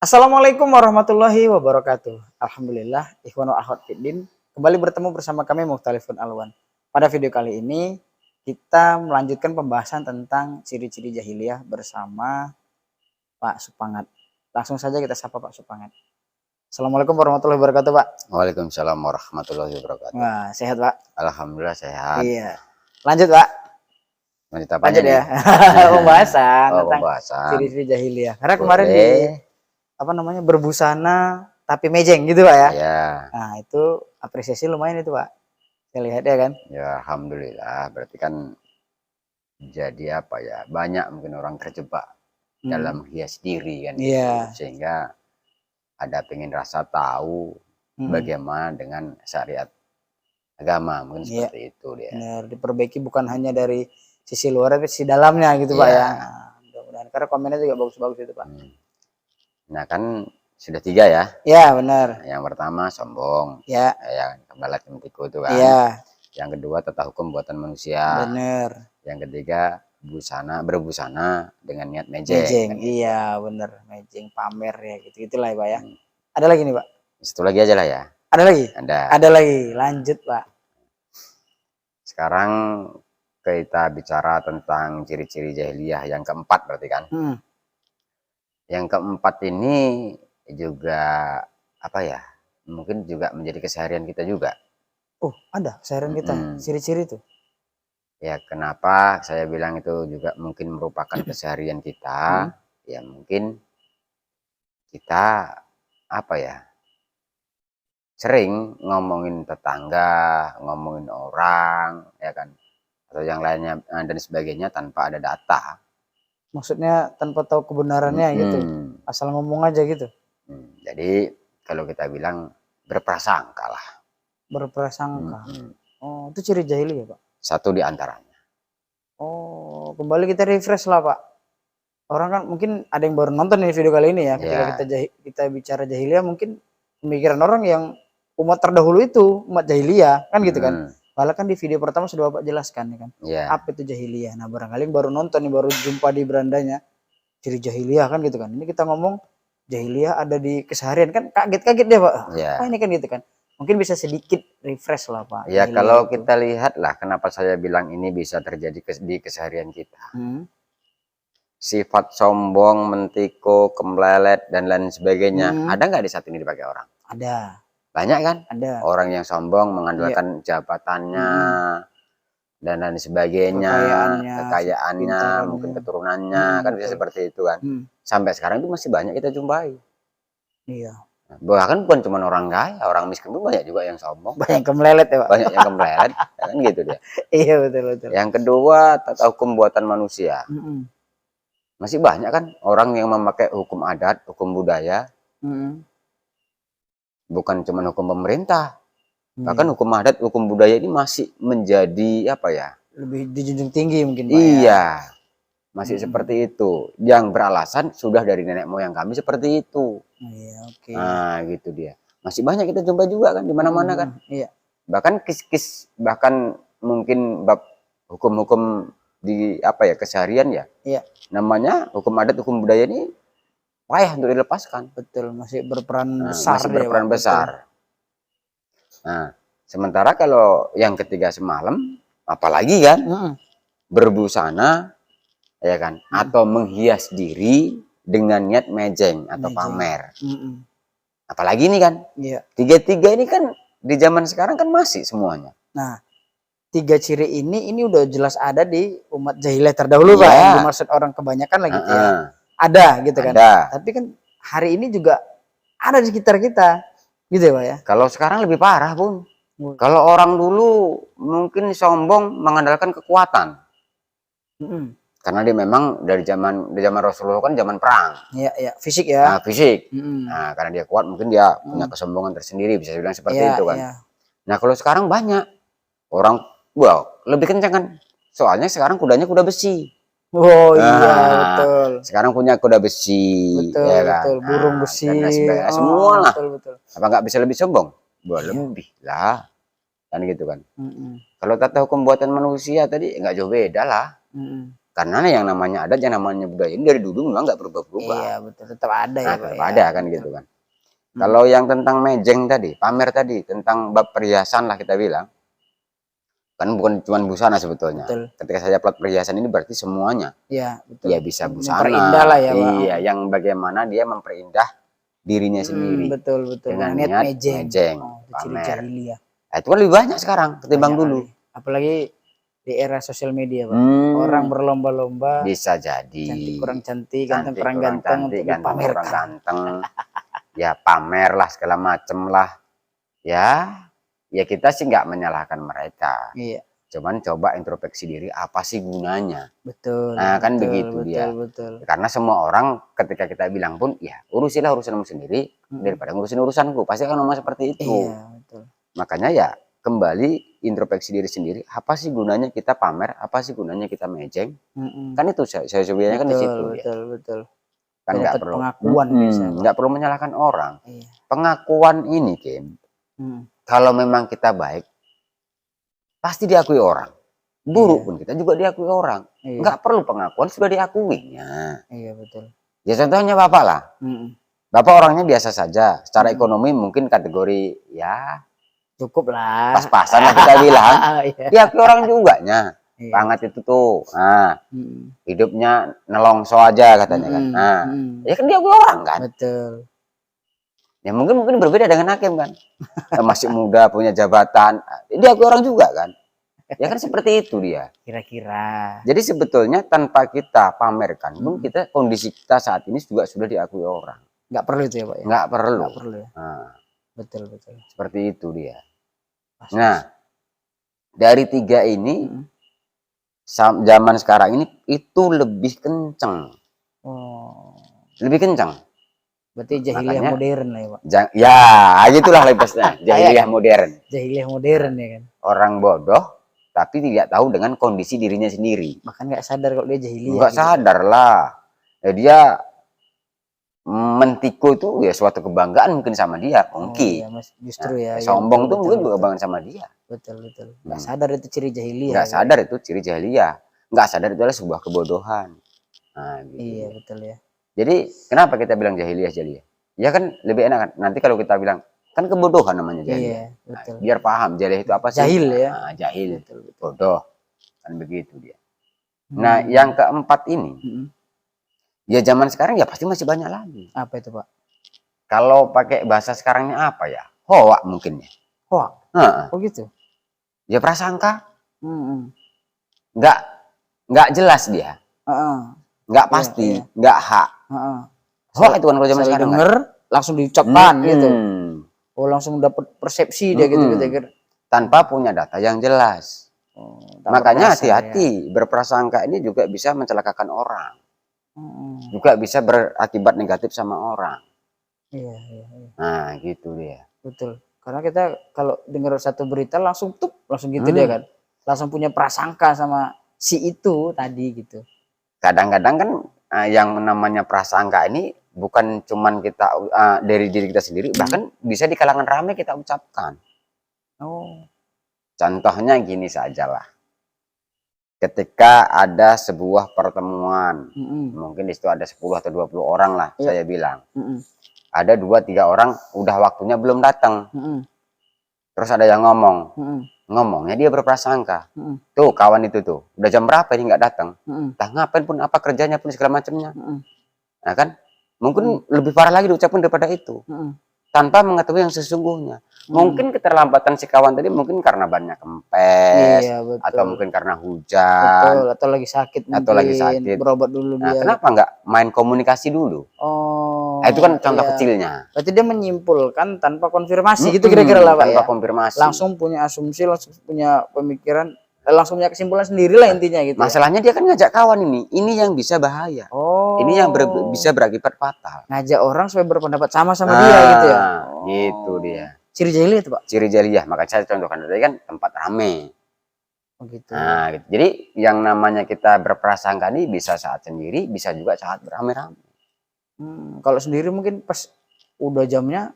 Assalamualaikum warahmatullahi wabarakatuh. Alhamdulillah, ikhwan wa akhwat fiddin. Kembali bertemu bersama kami Mukhtalifun Alwan. Pada video kali ini kita melanjutkan pembahasan tentang ciri-ciri jahiliyah bersama Pak Supangat. Langsung saja kita sapa Pak Supangat. Assalamualaikum warahmatullahi wabarakatuh, Pak. Waalaikumsalam warahmatullahi wabarakatuh. Wah, sehat, Pak? Alhamdulillah sehat. Iya. Lanjut, Pak. Lanjut apa Lanjut nih? ya. Pembahasan Oh, tentang pembahasan. ciri-ciri jahiliyah. Karena kemarin Boleh. berbusana tapi mejeng gitu, Pak ya. Ya, Nah, itu apresiasi lumayan itu, Pak. Saya lihat ya kan. ya alhamdulillah. Berarti kan jadi apa ya? Banyak mungkin orang terjebak dalam hias diri kan. Iya. Gitu. Sehingga ada pengen rasa tahu bagaimana dengan syariat agama, mungkin seperti itu dia. Benar, diperbaiki bukan hanya dari sisi luar tapi sisi dalamnya gitu, Pak ya. Nah, mudah-mudahan karena komennya juga bagus-bagus itu, Pak. Nah, kan sudah 3 ya. Ya, benar. Yang pertama sombong. Ya. Yang kembalat kemtiku itu kan. Iya. Yang kedua tata hukum buatan manusia. Benar. Yang ketiga berbusana dengan niat mejeng. Mejeng, kan, gitu. iya benar. Mejeng, pamer ya gitu-gitulah ya, Pak ya. Ada lagi nih, Pak? Satu lagi aja lah ya. Ada lagi? Ada. Ada lagi. Lanjut, Pak. Sekarang kita bicara tentang ciri-ciri jahiliyah yang keempat berarti kan. Yang keempat ini juga apa ya? Mungkin juga menjadi keseharian kita juga. Oh, ada keseharian kita. Ciri-ciri itu. Ya, kenapa saya bilang itu juga mungkin merupakan keseharian kita? Ya, mungkin kita apa ya? Sering ngomongin tetangga, ngomongin orang, ya kan? Atau yang lainnya dan sebagainya tanpa ada data. Maksudnya tanpa tahu kebenarannya gitu. Asal ngomong aja gitu. Jadi kalau kita bilang berprasangka lah. Berprasangka. Oh, itu ciri jahiliyah, Pak. Satu di antaranya. Oh, kembali kita refresh lah, Pak. Orang kan mungkin ada yang baru nonton ini video kali ini ya. Ketika kita bicara jahiliyah, mungkin pemikiran orang yang umat terdahulu itu umat jahiliyah kan gitu kan. Malah kan di video pertama sudah Bapak jelaskan ya kan. Apa itu jahiliyah? Nah, barangkali yang baru nonton nih, baru jumpa di berandanya ciri jahiliyah kan gitu kan. Ini kita ngomong jahiliyah ada di keseharian kan, kaget-kaget deh, Pak. Oh, ini kan gitu kan. Mungkin bisa sedikit refresh lah, Pak. Ya, kalau kita lihat lah kenapa saya bilang ini bisa terjadi di keseharian kita. Sifat sombong, mentiko, kemlelet dan lain sebagainya, ada nggak di saat ini dipakai orang? Ada. Banyak kan? Ada. Orang yang sombong mengandalkan jabatannya dan lain sebagainya, kekayaannya, mungkin keturunannya, kan bisa seperti itu kan. Sampai sekarang itu masih banyak kita jumpai. Iya. Bahkan bukan cuma orang kaya, orang miskin pun banyak juga yang sombong. Banyak yang kemlelet ya, Pak. Banyak yang kemlelet, kan gitu dia. Iya, betul. Yang kedua, tata hukum buatan manusia. Masih banyak kan orang yang memakai hukum adat, hukum budaya. Bukan cuma hukum pemerintah. Bahkan hukum adat, hukum budaya ini masih menjadi apa ya? Lebih dijunjung tinggi mungkin, Pak. Iya. Masih seperti itu. Yang beralasan sudah dari nenek moyang kami seperti itu. Iya, oke. Nah, gitu dia. Masih banyak kita jumpa juga kan di mana-mana kan. Iya. Bahkan kis-kis, bahkan mungkin bab hukum-hukum di apa ya, keseharian ya. Iya. Namanya hukum adat, hukum budaya ini payah untuk dilepaskan. Betul, masih berperan besar. Masih berperan besar. Nah, sementara kalau yang ketiga semalam, apalagi kan, berbusana, ya kan, atau menghias diri dengan niat mejeng atau pamer. Apalagi ini kan, tiga-tiga ini kan di zaman sekarang kan masih semuanya. Nah, 3 ciri ini udah jelas ada di umat jahiliyah terdahulu, Pak. Yang dimaksud orang kebanyakan lagi gitu ya. Ada gitu kan. Tapi kan hari ini juga ada di sekitar kita. Gitu ya, Pak ya. Kalau sekarang lebih parah, Bun. Kalau orang dulu mungkin sombong mengandalkan kekuatan. Karena dia memang dari zaman Rasulullah kan zaman perang. Iya, fisik ya. Nah, fisik. Nah, karena dia kuat mungkin dia punya kesombongan tersendiri, bisa dibilang seperti itu kan. Nah, kalau sekarang banyak orang lebih kencang kan. Soalnya sekarang kudanya kuda besi. Oh iya, betul. Sekarang punya kuda besi, betul, ya kan? Betul, burung besi, semua lah. Betul. Apa nggak bisa lebih sombong? Lebih lah, kan gitu kan. Kalau tata hukum buatan manusia tadi nggak jauh beda lah. Karena yang namanya adat, yang namanya budaya ini dari dulu memang nggak berubah-berubah. Iya betul, tetap ada ya Nah, Pak tetap ya. ada kan gitu kan. Kalau yang tentang mejeng tadi, pamer tadi, tentang bab perhiasan lah kita bilang, kan bukan cuma busana sebetulnya. Betul. Ketika saya plot perhiasan ini berarti semuanya. Iya betul. Ya bisa busana, Memperindah lah ya Pak. iya, yang bagaimana dia memperindah dirinya sendiri Betul betul. dengan Niat niat mejeng. mejeng, Itu ciri pamer. jahiliyah. Nah, itu kan lebih banyak sekarang ketimbang Banyak dulu. kali. Apalagi di era sosial media Pak. Orang berlomba-lomba Bisa jadi cantik kurang cantik, ganteng kurang kurang ganteng cantik, untuk ganteng kurang dipamerkan. ganteng. Ya pamer lah segala macem lah. Ya kita sih nggak menyalahkan mereka. Iya. Cuman coba introspeksi diri, apa sih gunanya? Betul. Nah kan betul, begitu betul, dia. Betul. Karena semua orang ketika kita bilang pun, ya urusilah urusanmu sendiri daripada ngurusin urusanku. Pasti akan ngomong seperti itu. Iya betul. Makanya ya kembali introspeksi diri sendiri. Apa sih gunanya kita pamer? Apa sih gunanya kita mejeng? Kan itu saya sebenarnya kan di situ. Betul betul. Kan nggak perlu pengakuan nggak perlu menyalahkan orang. Iya. Pengakuan ini Kim, kalau memang kita baik pasti diakui orang. Buruk pun kita juga diakui orang. Nggak perlu pengakuan, sudah diakuinya. Iya betul. Ya contohnya Bapak lah. Bapak orangnya biasa saja, secara ekonomi mungkin kategori ya cukup lah, pas-pasan lah kita bilang. Diakui orang juga nya. Banget itu tuh. Nah, hidupnya nelongso aja katanya kan. Nah, ya kan diakui orang kan. Betul. Ya mungkin berbeda dengan Hakim kan. Masih muda, punya jabatan. Diakui orang juga kan. Ya kan seperti itu dia. Kira-kira. Jadi sebetulnya tanpa kita pamerkan pun kita, kondisi kita saat ini juga sudah diakui orang. Nggak perlu itu ya Pak ya? Nggak perlu. Nggak perlu ya? Nah, betul. seperti itu dia. Nah, dari tiga ini, zaman sekarang ini itu lebih kenceng. Lebih kenceng. Berarti jahiliyah modern lah ya Pak? Ya, gitulah lepasnya. Jahiliyah modern. Jahiliyah modern ya kan? Orang bodoh, tapi tidak tahu dengan kondisi dirinya sendiri. Bahkan nggak sadar kalau dia jahiliyah. Nggak sadar lah. Ya, dia mentiku itu ya suatu kebanggaan mungkin sama dia. Mungkin. Iya, Mas. Justru ya. Sombong tuh mungkin kebanggaan sama dia. Betul. Nggak sadar itu ciri jahiliyah. Nggak sadar itu ciri jahiliyah. Nggak sadar itu adalah sebuah kebodohan. Nah, gitu. Iya betul ya. Jadi kenapa kita bilang jahiliyah? Ya kan lebih enak kan. Nanti kalau kita bilang kan kebodohan namanya jahiliyah. Iya, betul. Nah, biar paham jahiliyah itu apa sih? Jahil ya. Nah, jahil. Betul. Bodoh. Kan begitu dia. Nah, yang keempat ini, ya zaman sekarang ya pasti masih banyak lagi. Apa itu Pak? Kalau pakai bahasa sekarangnya apa ya? Hoak mungkin ya. Hoak? Oh gitu? Ya prasangka. Nggak jelas dia. Nggak pasti. Nggak hak. Hoak itu kan kalau zaman sekarang denger, langsung diucapkan gitu. Oh langsung dapat persepsi dia gitu. Tanpa punya data yang jelas. Makanya hati-hati, berprasangka ini juga bisa mencelakakan orang. Juga bisa berakibat negatif sama orang. Iya. Nah, gitu dia. Betul. Karena kita kalau dengar satu berita langsung gitu dia kan. Langsung punya prasangka sama si itu tadi gitu. Kadang-kadang kan yang namanya prasangka ini bukan cuman kita dari diri kita sendiri, bahkan bisa di kalangan ramai kita ucapkan. Contohnya gini sajalah. Ketika ada sebuah pertemuan, mungkin di situ ada 10 atau 20 orang lah, saya bilang. Ada 2-3 orang udah waktunya belum datang. Terus ada yang ngomongnya dia berprasangka. Tuh kawan itu tuh, udah jam berapa ini nggak datang? Entah ngapain pun, apa kerjanya pun segala macamnya. Nah kan, mungkin lebih parah lagi diucapkan daripada itu. Tanpa mengetahui yang sesungguhnya. Mungkin keterlambatan si kawan tadi mungkin karena banyak kempes, atau mungkin karena hujan, atau lagi sakit, berobat dulu nah, dia. Kenapa nggak main komunikasi dulu? Itu kan contoh kecilnya. Berarti dia menyimpulkan tanpa konfirmasi gitu kira-kira lah Pak tanpa ya. konfirmasi. Langsung punya asumsi, langsung punya pemikiran, langsung punya kesimpulan sendiri lah intinya gitu. Masalahnya dia kan ngajak kawan ini yang bisa bahaya. Ini yang bisa berakibat fatal. Ngajak orang supaya berpendapat sama dia gitu ya. Gitu dia. Ciri jahiliyah itu Pak? Ciri jahiliyah, makanya saya contohkan tadi kan tempat rame. Gitu. Nah, gitu. Jadi yang namanya kita berprasangka ini bisa saat sendiri, bisa juga saat beramai-ramai. Kalau sendiri mungkin pas udah jamnya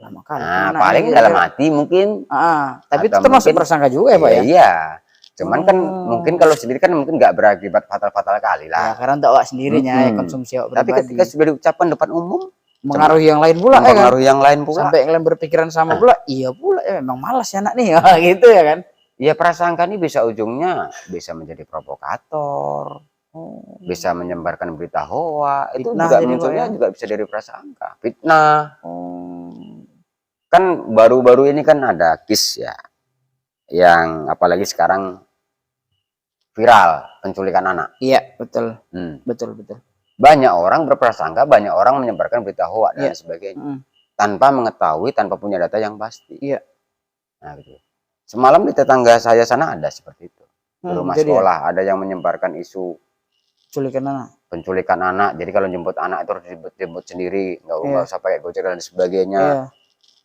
lama kali. Nah, paling dalam hati mungkin. Tapi itu termasuk prasangka juga ya Pak ya? Iya. Cuman kan mungkin kalau sendiri kan mungkin nggak berakibat fatal-fatal kali Ya, lah. karena untuk awak sendirinya ya Mm-mm. konsumsi awak Tapi pribadi. ketika sudah diucapkan depan umum, Mengaruhi yang lain pula ya kan. mempengaruhi yang lain pula. Sampai kalian berpikiran sama pula, iya pula ya memang malas ya anak nih gitu ya kan. Ya prasangka ini bisa ujungnya bisa menjadi provokator, bisa menyebarkan berita hoax, itu Fitnah juga jadi, Pak, munculnya ya. juga bisa dari prasangka, fitnah. Oh. Kan baru-baru ini kan ada KIS ya, yang apalagi sekarang viral penculikan anak. Iya, betul. Hmm. Betul. Banyak orang berprasangka, banyak orang menyebarkan berita hoax dan Iya. sebagainya, tanpa mengetahui, tanpa punya data yang pasti. Iya. Nah, gitu. Semalam di tetangga saya sana ada seperti itu. Di rumah jadi sekolah ada yang menyebarkan isu Culikan anak. penculikan anak. Jadi kalau jemput anak itu harus jemput sendiri, nggak usah pakai Gojek dan sebagainya. Iya.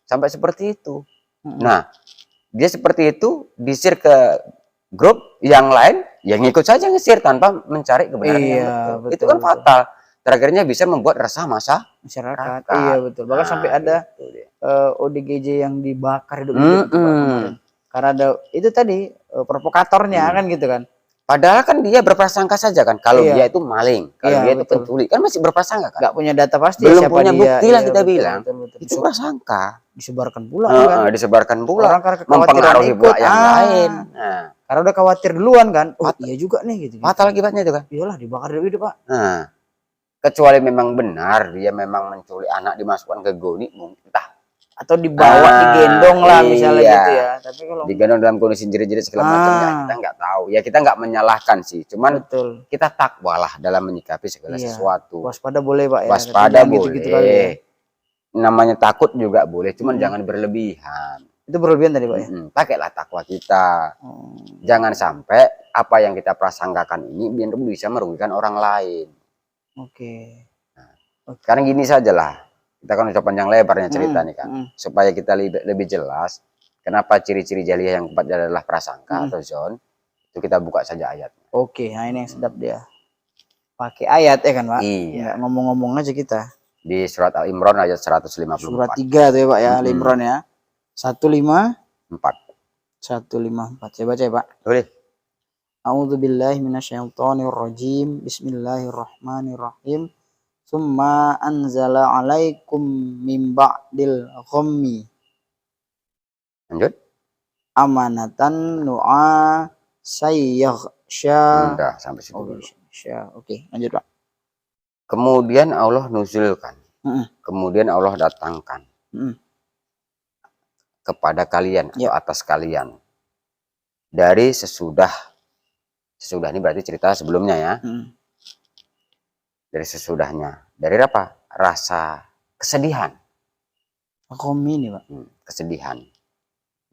Sampai seperti itu. Nah, dia seperti itu di-share ke grup yang lain, yang ngikut saja nge-share tanpa mencari kebenaran yang betul. Itu kan fatal. Terakhirnya bisa membuat resah masyarakat. Iya, betul. Bahkan sampai ada ODGJ yang dibakar hidup-hidup kemarin. Karena ada itu tadi provokatornya kan gitu kan. Padahal kan dia berprasangka saja kan kalau dia itu maling, kalau dia itu penculik, kan masih berprasangka kan. Nggak punya data pasti. Belum siapa punya dia. bukti lah kita betul, bilang. betul. Itu prasangka. Disebarkan pula kan. Disebarkan pula. Orang karena Mempengaruhi ikut, pula yang lain. Karena udah khawatir duluan kan. Oh iya juga nih gitu. Fatal akibatnya itu kan. Iyalah dibakar hidup Pak. Nah, kecuali memang benar dia memang menculik anak, dimasukkan ke goni, entah. Atau dibawa, digendong lah misalnya gitu ya. Tapi kalau digendong dalam kondisi jerit-jerit segala macamnya kita nggak tahu. Ya kita nggak menyalahkan sih. Cuman kita takwa lah dalam menyikapi segala sesuatu. Waspada boleh Pak ya. Waspada boleh. Gitu ya. Namanya takut juga boleh. Cuman jangan berlebihan. Itu berlebihan tadi Pak ya. Pakailah takwa kita. Jangan sampai apa yang kita prasangkakan ini bisa merugikan orang lain. Oke. Sekarang gini saja lah. Kita kan udah panjang lebarnya cerita nih kan, supaya kita lebih jelas kenapa ciri-ciri jahiliyah yang keempat adalah prasangka atau zon. Itu kita buka saja ayatnya. Oke, nah ini yang sedap dia. Pakai ayat ya kan Pak? Iya. Nggak ngomong-ngomong aja kita. Di surat Al-Imran ayat 154. Surat 3 tuh ya Pak ya, Al-Imran ya. 154. 154. Saya baca ya Pak. Boleh. A'udzubillahi minasyaitonirrajim. Bismillahirrahmanirrahim. Summa anzala alaikum min ba'dil ghammi. Lanjut. Amanatan nu'a sayyaghsha. Udah sampai situ dulu. Oke, lanjut Pak. Kemudian Allah nuzulkan. Kemudian Allah datangkan kepada kalian atau atas kalian dari sesudah ini berarti cerita sebelumnya ya. Dari sesudahnya. Dari apa? Rasa kesedihan. Ini Pak. Kesedihan.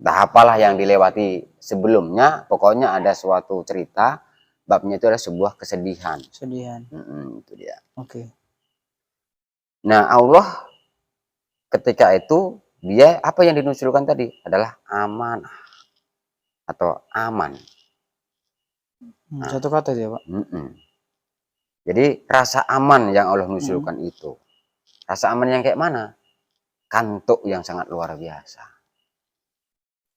Entah apalah yang dilewati sebelumnya, pokoknya ada suatu cerita, babnya itu adalah sebuah kesedihan. Itu dia. Oke. Nah Allah ketika itu, dia apa yang dinuzulkan tadi? Adalah amanah. Atau aman. Satu kata dia Pak. Jadi rasa aman yang Allah nuzulkan itu. Rasa aman yang kayak mana? Kantuk yang sangat luar biasa.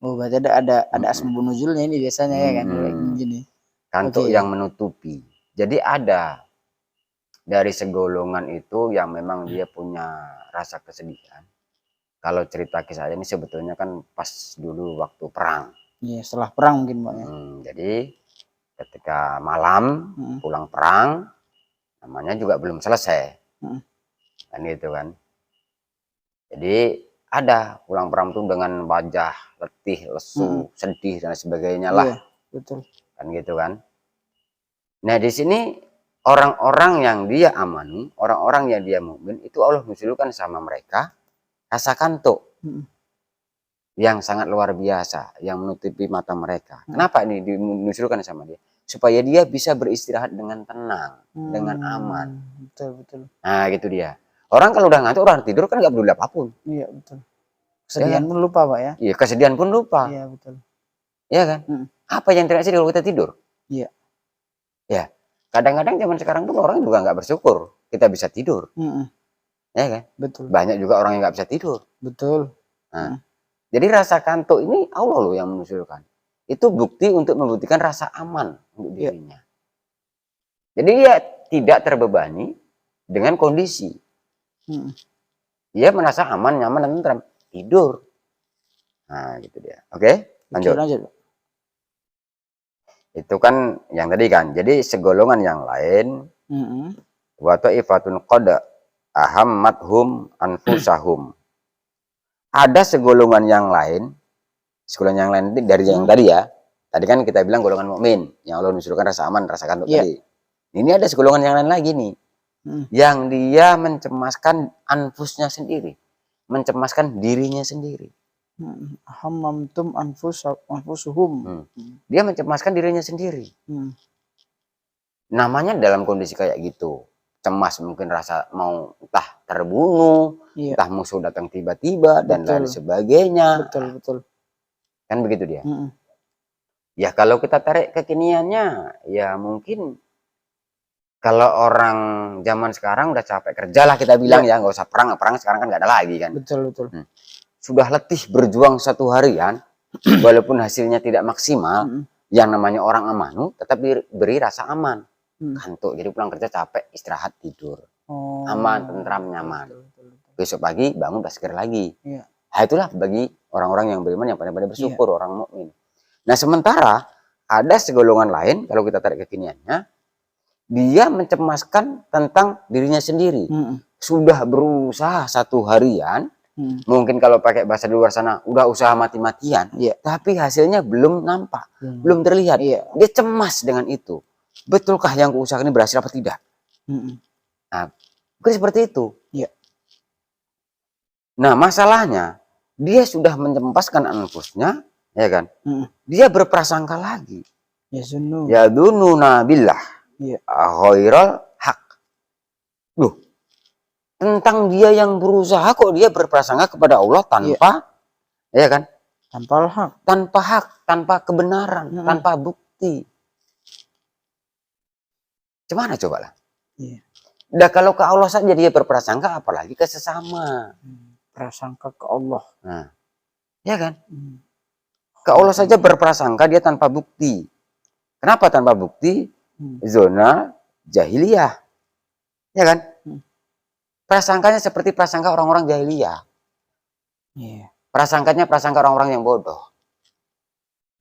Oh, berarti ada asbabun nuzulnya ini biasanya ya kan gini. Kantuk yang menutupi. Jadi ada dari segolongan itu yang memang dia punya rasa kesedihan. Kalau cerita kisah ini sebetulnya kan pas dulu waktu perang. Iya, setelah perang mungkin Pak ya. Jadi ketika malam pulang perang, namanya juga belum selesai. Kan gitu kan. Jadi ada pulang perang itu dengan wajah letih, lesu, sedih dan sebagainya lah. Iya, betul. Kan gitu kan. Nah, di sini orang-orang yang dia amanu, orang-orang yang dia mukmin itu Allah nuzulkan sama mereka rasa kantuk. Yang sangat luar biasa, yang menutupi mata mereka. Kenapa ini dinuzulkan sama dia? Supaya dia bisa beristirahat dengan tenang, dengan aman. Betul. Nah, gitu dia. Orang kalau udah ngantuk, orang tidur kan nggak peduli apapun. Iya, betul. Kesedihan pun lupa Pak ya. Iya, kesedihan pun lupa. Iya, betul. Iya kan? Apa yang terjadi kalau kita tidur? Iya. Ya, kadang-kadang zaman sekarang pun orang juga nggak bersyukur kita bisa tidur. Ya kan? Betul. Banyak juga orang yang nggak bisa tidur. Betul. Nah, jadi rasa kantuk ini Allah loh yang menunjukkan. itu bukti untuk membuktikan rasa aman untuk Iya. dirinya. Jadi dia tidak terbebani dengan kondisi. Mm. Dia merasa aman, nyaman, dan tentram. Tidur. Nah, gitu dia. Oke, lanjut. Lanjut. Itu kan yang tadi kan. Jadi segolongan yang lain, wa ta'ifatun qad ahammathum anfusahum. Ada segolongan yang lain itu dari yang tadi ya. Tadi kan kita bilang golongan mukmin yang Allah nusurkan rasa aman, rasa kantuk tadi. Ini ada segolongan yang lain lagi nih. Yang dia mencemaskan anfusnya sendiri, mencemaskan dirinya sendiri. Hammamtum anfusuhum. Dia mencemaskan dirinya sendiri. Namanya dalam kondisi kayak gitu, cemas, mungkin rasa mau entah terbunuh, entah musuh datang tiba-tiba dan lain sebagainya. Betul. Kan begitu dia. Ya kalau kita tarik kekiniannya, ya mungkin kalau orang zaman sekarang udah capek kerja lah kita bilang ya, nggak usah perang sekarang kan nggak ada lagi kan. Betul. Sudah letih berjuang satu harian, walaupun hasilnya tidak maksimal, yang namanya orang amanu tetap diberi rasa aman. Kantuk, jadi pulang kerja capek, istirahat, tidur. Aman, tentram, nyaman. Besok pagi bangun udah seger lagi. Nah, itulah bagi orang-orang yang beriman yang pandai-pandai bersyukur, orang mukmin. Nah, sementara ada segolongan lain, kalau kita tarik kekiniannya, dia mencemaskan tentang dirinya sendiri. Sudah berusaha satu harian, mungkin kalau pakai bahasa di luar sana udah usaha mati-matian, tapi hasilnya belum nampak, belum terlihat. Dia cemas dengan itu. Betulkah yang kuusahakan ini berhasil apa tidak? Nah, mungkin seperti itu. Nah, masalahnya dia sudah mencempaskan anfusnya, ya kan? Dia berprasangka lagi. Ya dununa billah ghairal haq. Loh, tentang dia yang berusaha kok dia berprasangka kepada Allah tanpa, ya kan? Tanpa hak, tanpa kebenaran, tanpa bukti. Gimana coba lah? Nah, kalau ke Allah saja dia berprasangka, apalagi ke sesama. Prasangka ke Allah. Nah, ya kan? Ke Allah saja berprasangka dia tanpa bukti. Kenapa tanpa bukti? Zona jahiliyah. Ya kan? Prasangkanya seperti prasangka orang-orang jahiliyah. Prasangkanya prasangka orang-orang yang bodoh.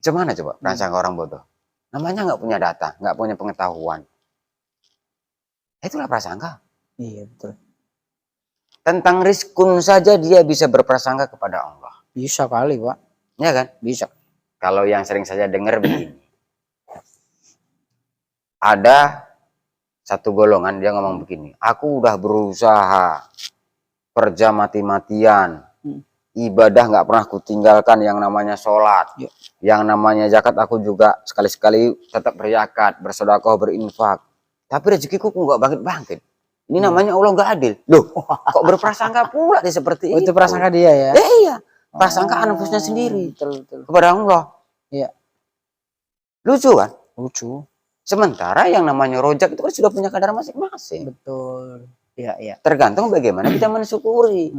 Gimana coba prasangka orang bodoh? Namanya nggak punya data, nggak punya pengetahuan. Itulah prasangka. Iya, betul. Tentang rizkun saja dia bisa berprasangka kepada Allah. Bisa kali, Pak. Ya kan? Bisa. Kalau yang sering saya dengar begini. Ada satu golongan dia ngomong begini. Aku udah berusaha kerja mati-matian. Ibadah nggak pernah kutinggalkan, yang namanya sholat. Yang namanya zakat aku juga sekali-sekali tetap berzakat, bersedekah, berinfak. Tapi rezekiku kok nggak bangkit-bangkit. Ini namanya Allah nggak adil. Loh, kok berprasangka pula dia seperti itu? Itu prasangka dia ya? Iya, prasangka anfusnya sendiri kepada Allah. Iya. Lucu kan? Lucu. Sementara yang namanya rojak itu kan sudah punya kadar masing-masing. Betul. Iya. Tergantung bagaimana kita mensyukuri.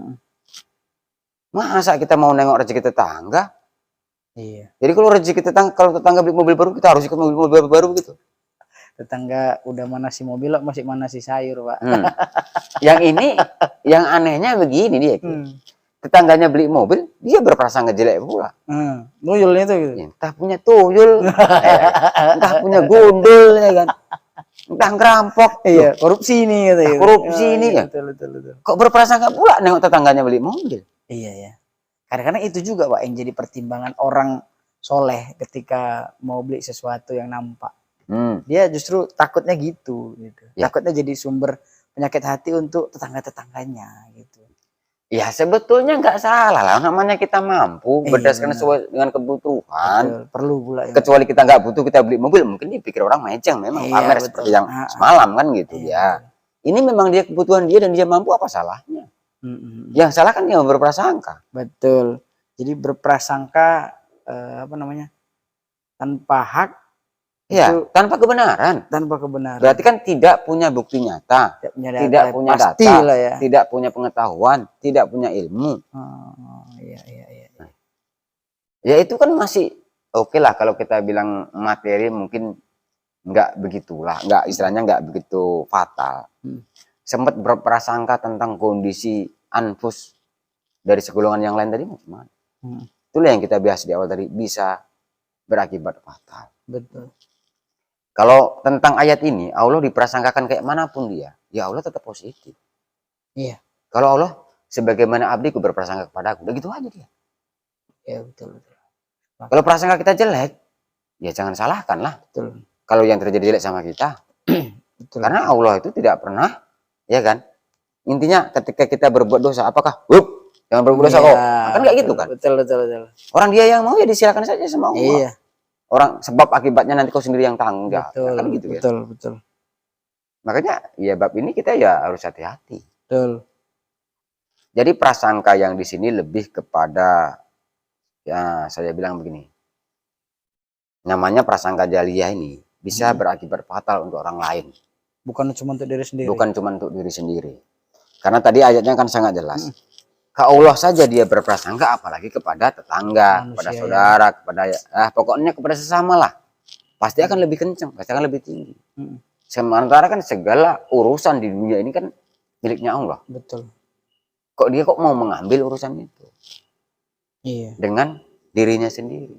Masa kita mau nengok rezeki tetangga? Iya. Jadi kalau rezeki tetangga, kalau tetangga beli mobil baru, kita harus ikut mobil baru gitu. Tetangga udah manasi mobil, masih manasi sayur, Pak. Yang ini, yang anehnya begini dia. Tetangganya beli mobil, dia berprasangka jelek pula. Tuyulnya itu gitu. Entah punya tuyul, entah punya gondol, ya kan. Entah ngerampok. Iya, korupsi ini gitu. Korupsi ini ya. Betul. Kok berprasangka pula nengok tetangganya beli mobil? Iya ya. Kadang-kadang itu juga, Pak, yang jadi pertimbangan orang soleh ketika mau beli sesuatu yang nampak. Dia justru takutnya gitu. Takutnya jadi sumber penyakit hati untuk tetangga-tetangganya gitu. Ya sebetulnya nggak salah lah, namanya kita mampu berdasarkan sesuai dengan kebutuhan. Betul, perlu pula. Kecuali kita nggak butuh, kita beli mobil, mungkin dipikir orang mejeng, memang pamer seperti yang semalam kan gitu ya. Ini memang dia kebutuhan dia dan dia mampu, apa salahnya? Yang salah kan dia berprasangka. Betul. Jadi berprasangka tanpa hak. Ya, tanpa kebenaran. Tanpa kebenaran. Berarti kan tidak punya bukti nyata, tidak punya data, tidak punya pengetahuan, tidak punya ilmu. Iya. Ya itu kan masih oke lah kalau kita bilang materi mungkin nggak begitulah, nggak istilahnya nggak begitu fatal. Sempat berprasangka tentang kondisi anfus dari segolongan yang lain tadi gimana? Itulah yang kita bahas di awal tadi, bisa berakibat fatal. Betul. Kalau tentang ayat ini, Allah diprasangkakan kayak manapun dia, ya Allah tetap positif. Iya. Kalau Allah sebagaimana abdiku berprasangka kepadaku, begitu aja dia. Ya betul. Kalau prasangka kita jelek, ya jangan salahkan lah. Betul. Kalau yang terjadi jelek sama kita, Betul. karena Allah itu tidak pernah, ya kan? Intinya ketika kita berbuat dosa, apakah, jangan berbuat dosa kok? Kan nggak gitu kan? Betul. Orang dia yang mau ya disilakan saja sama Allah. Iya. Orang sebab akibatnya nanti kau sendiri yang tanggung jawab. Betul. Kan gitu ya. Betul. Makanya ya bab ini kita ya harus hati-hati. Betul. Jadi prasangka yang di sini lebih kepada, ya saya bilang begini, namanya prasangka jaliyah ini bisa berakibat fatal untuk orang lain. Bukan cuma untuk diri sendiri. Bukan cuma untuk diri sendiri. Karena tadi ayatnya kan sangat jelas. Ke Allah saja dia berprasangka, apalagi kepada tetangga, Manusia, kepada saudara, kepada pokoknya kepada sesama lah. Pasti akan lebih kencang, pasti akan lebih tinggi. Sementara kan segala urusan di dunia ini kan miliknya Allah. Betul. Kok dia kok mau mengambil urusan itu? Iya. Dengan dirinya sendiri.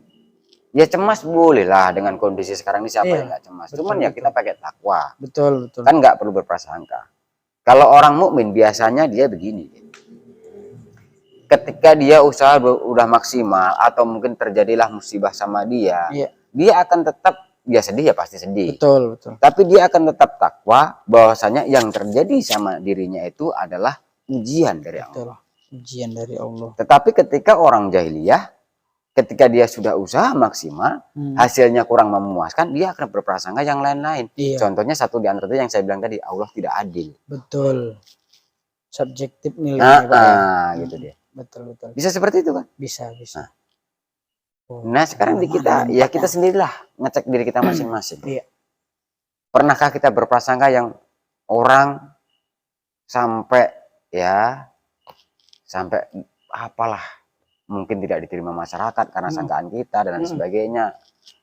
Ya cemas boleh lah dengan kondisi sekarang ini, siapa yang nggak cemas. Cuman ya kita pakai takwa. Betul. Kan nggak perlu berprasangka. Kalau orang mukmin biasanya dia begini. Ketika dia usaha udah maksimal atau mungkin terjadilah musibah sama dia, dia akan tetap, dia sedih ya pasti sedih. Betul. Tapi dia akan tetap takwa bahwasanya yang terjadi sama dirinya itu adalah ujian dari Allah. Ujian dari Allah. Tetapi ketika orang jahiliyah, ketika dia sudah usaha maksimal, hasilnya kurang memuaskan, dia akan berprasangka yang lain-lain. Contohnya satu di antara itu yang saya bilang tadi, Allah tidak adil. Betul. Subjektif nilainya. Gitu dia. Betul. Bisa seperti itu kan? Bisa. Nah sekarang di kita, ya kita sendirilah ngecek diri kita masing-masing. Pernahkah kita berprasangka yang orang sampai apalah, mungkin tidak diterima masyarakat karena sangkaan kita dan sebagainya.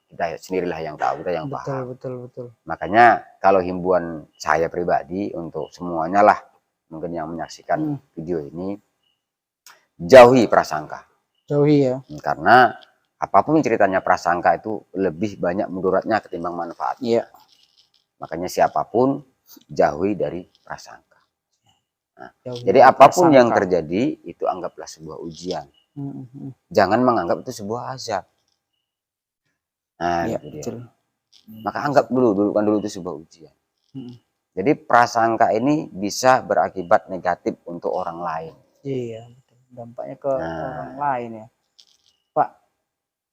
Kita sendirilah yang tahu, kita yang paham. Betul. Makanya kalau himbauan saya pribadi untuk semuanya lah, mungkin yang menyaksikan video ini, jauhi prasangka. Jauhi ya. Karena apapun ceritanya prasangka itu lebih banyak mudaratnya ketimbang manfaat. Iya. Makanya siapapun jauhi dari prasangka. Jadi apapun yang terjadi itu anggaplah sebuah ujian. Jangan menganggap itu sebuah azab. Nah, gitu dia. Maka anggap dulu kan dulu itu sebuah ujian. Jadi prasangka ini bisa berakibat negatif untuk orang lain. Iya, dampaknya ke orang lain ya. Pak,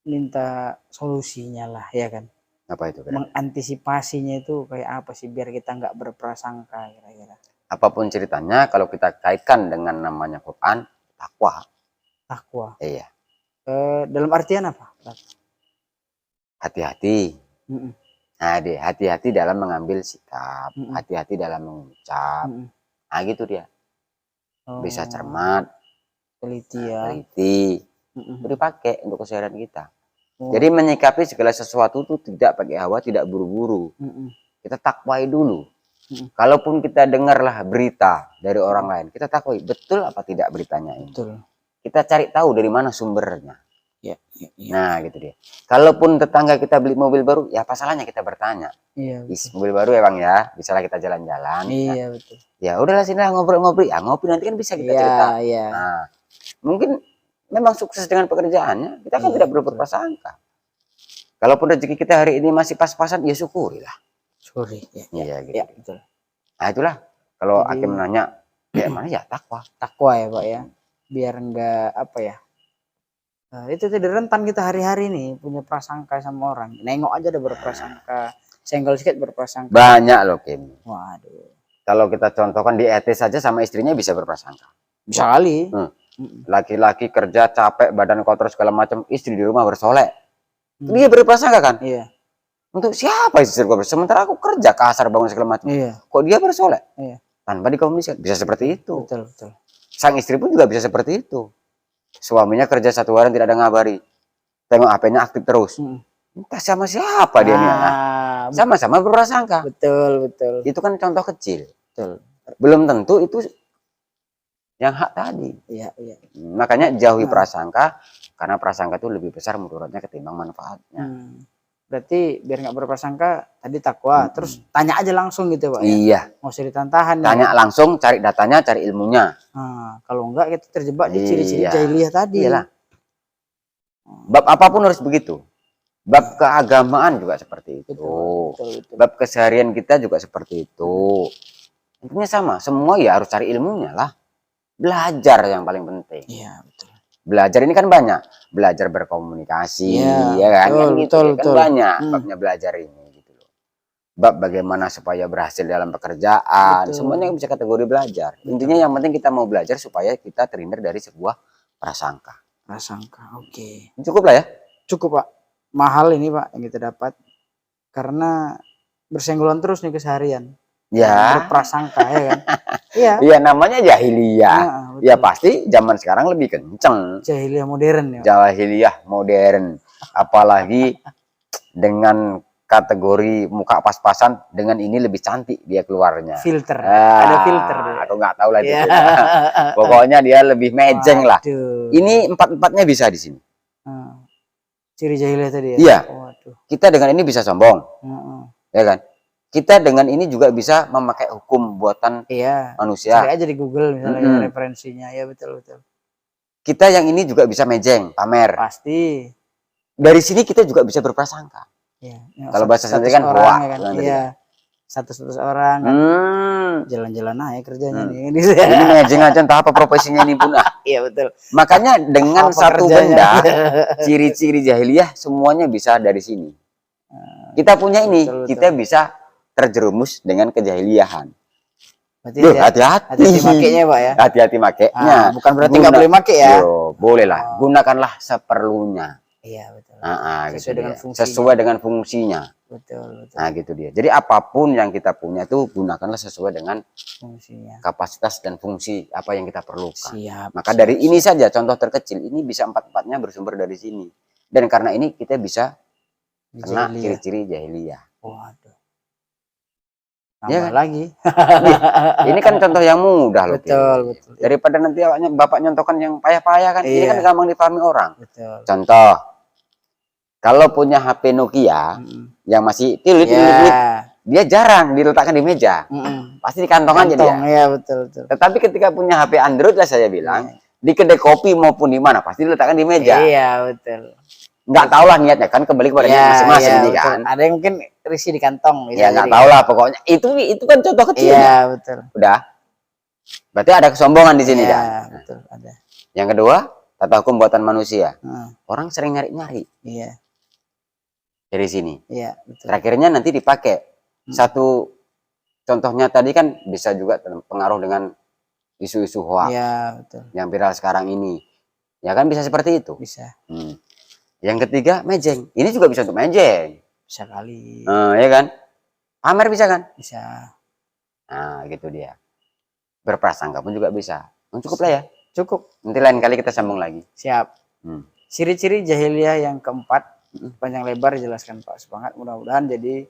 minta solusinya lah ya kan. Apa itu? Mengantisipasinya itu kayak apa sih biar kita nggak berprasangka kira-kira? Apapun ceritanya, kalau kita kaitkan dengan namanya Quran, takwa. Iya. Dalam artian apa? Hati-hati. Nah, hati-hati dalam mengambil sikap, hati-hati dalam mengucap. Nah, gitu dia. Bisa cermat, teliti, itu dipakai untuk keseharian kita. Jadi menyikapi segala sesuatu itu tidak pakai hawa, tidak buru-buru. Kita takwai dulu. Kalaupun kita dengarlah berita dari orang lain, kita takwai betul apa tidak beritanya ini. Kita cari tahu dari mana sumbernya. Nah, gitu dia. Kalaupun tetangga kita beli mobil baru, ya apa salahnya kita bertanya. Mobil baru ya Bang ya, bisalah kita jalan-jalan. Betul. Ya udahlah sini ngobrol-ngobrol. Ya ngopi nanti kan bisa kita cerita. Nah, mungkin memang sukses dengan pekerjaannya, kita kan tidak perlu berprasangka. Kalaupun rezeki kita hari ini masih pas-pasan, ya syukurilah. Iya gitu. Betul. Nah itulah kalau Hakim nanya kayak mana ya takwa ya Pak ya, biar enggak apa ya, itu tadi rentan kita hari-hari nih punya prasangka sama orang, nengok aja udah berprasangka, senggol sedikit berprasangka. Banyak loh Kim. Waduh. Kalau kita contohkan di ET saja sama istrinya bisa berprasangka. Bisa kali. Laki-laki kerja capek, badan kotor segala macam, istri di rumah bersolek. Dia berprasangka kan? Iya. Untuk siapa istri gue? Sementara aku kerja kasar bangun segala macam. Kok dia bersolek? Tanpa dikomunikasikan. Bisa seperti itu. Betul. Sang istri pun juga bisa seperti itu. Suaminya kerja 1 hari tidak ada ngabari. tengok HP-nya aktif terus. Entah sama siapa dia nih. Sama-sama berprasangka. Betul. Itu kan contoh kecil. Betul. Belum tentu itu yang hak tadi. Iya. Makanya jauhi prasangka, karena prasangka itu lebih besar mudaratnya ketimbang manfaatnya. Berarti biar nggak berprasangka tadi takwa, terus tanya aja langsung gitu Pak ya. Iya. Mau ditahan. Tanya langsung, cari datanya, cari ilmunya. Kalau enggak kita terjebak di ciri-ciri jahiliyah tadi. Iyalah. Bab apapun harus begitu. Bab keagamaan juga seperti itu. Betul. Bab keseharian kita juga seperti itu. Intinya sama, semua ya harus cari ilmunya lah. Belajar yang paling penting. Iya, betul. Belajar ini kan banyak. Belajar berkomunikasi, ya kan? Betul. Kan banyak babnya belajar ini gitu loh. Bab bagaimana supaya berhasil dalam pekerjaan, semuanya bisa kategori belajar. Intinya yang penting kita mau belajar supaya kita terhindar dari sebuah prasangka. Oke. Cukup lah ya? Cukup Pak. Mahal ini Pak yang kita dapat karena bersenggolan terus nih keseharian. Ya. Berprasangka ya kan. Iya namanya jahiliyah. Ya pasti zaman sekarang lebih kenceng. Jahiliyah modern ya. Jahiliyah modern. Apalagi dengan kategori muka pas-pasan, dengan ini lebih cantik dia keluarnya. Filter. Ada filter. Aku nggak tahu lah itu. Pokoknya dia lebih mejeng lah. Ini empat-empatnya bisa di sini. Ciri jahiliyah tadi ya. Iya. Kita dengan ini bisa sombong. Ya kan? Kita dengan ini juga bisa memakai hukum buatan manusia. Cari aja di Google misalnya referensinya. Ya betul. Kita yang ini juga bisa mejeng, pamer. Pasti. Dari sini kita juga bisa berprasangka. Ya, kalau bahasa Sunda kan orang ya kan. Iya. Status orang kan. Jalan-jalan aja kerjanya nih. Ini mejeng aja entah apa profesinya ini pun. Iya betul. Makanya dengan satu benda, ciri-ciri jahiliyah semuanya bisa dari sini. Kita punya ini, kita bisa terjerumus dengan kejahiliahan. Hati-hati makainya Pak ya. Hati-hati makainya. Bukan berarti nggak boleh pakai ya. Boleh lah. Gunakanlah seperlunya. Iya betul. Sesuai dengan fungsinya. Betul. Nah gitu dia. Jadi apapun yang kita punya itu gunakanlah sesuai dengan fungsinya. Kapasitas dan fungsi apa yang kita perlukan. Maka dari ini saja contoh terkecil ini bisa empat-empatnya bersumber dari sini. Dan karena ini kita bisa kena ciri-ciri jahiliyah. Waduh. Ya kan? Lagi. Ini kan contoh yang mudah loh. Betul. Daripada nanti bapak nyontohkan yang payah-payah kan. Ini kan gampang dipahami orang. Betul. Contoh, kalau punya HP Nokia yang masih tilit, dia jarang diletakkan di meja. Pasti di kantong aja dia. Iya betul. Tetapi ketika punya HP Android lah saya bilang, di kedai kopi maupun di mana pasti diletakkan di meja. Iya betul. Nggak tahu lah niatnya kan, kembali kepada niat masing-masing ini kan. Ada yang mungkin risi di kantong. Ya nggak tahu lah pokoknya. Itu kan contoh kecil. Iya betul. Udah. Berarti ada kesombongan di sini kan. Betul ada. Yang kedua, tata hukum buatan manusia. Orang sering nyari-nyari. Iya. Dari sini. Iya betul. Terakhirnya nanti dipakai. Satu contohnya tadi kan bisa juga pengaruh dengan isu-isu hoax. Iya betul. Yang viral sekarang ini. Ya kan bisa seperti itu. Bisa. Yang ketiga, mejeng. Ini juga bisa untuk mejeng. Bisa kali. Ya kan? Pamer bisa kan? Bisa. Nah, gitu dia. Berprasangka pun juga bisa. Cukup lah ya? Cukup. Nanti lain kali kita sambung lagi. Siap. Ciri-ciri jahiliyah yang keempat, panjang lebar dijelaskan Pak. Semangat, mudah-mudahan jadi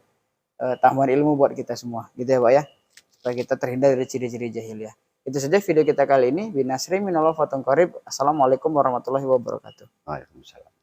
tambahan ilmu buat kita semua. Gitu ya Pak ya? Supaya kita terhindar dari ciri-ciri jahiliyah. Itu saja video kita kali ini. Binasri minallah fatong korib. Assalamualaikum warahmatullahi wabarakatuh. Waalaikumsalam.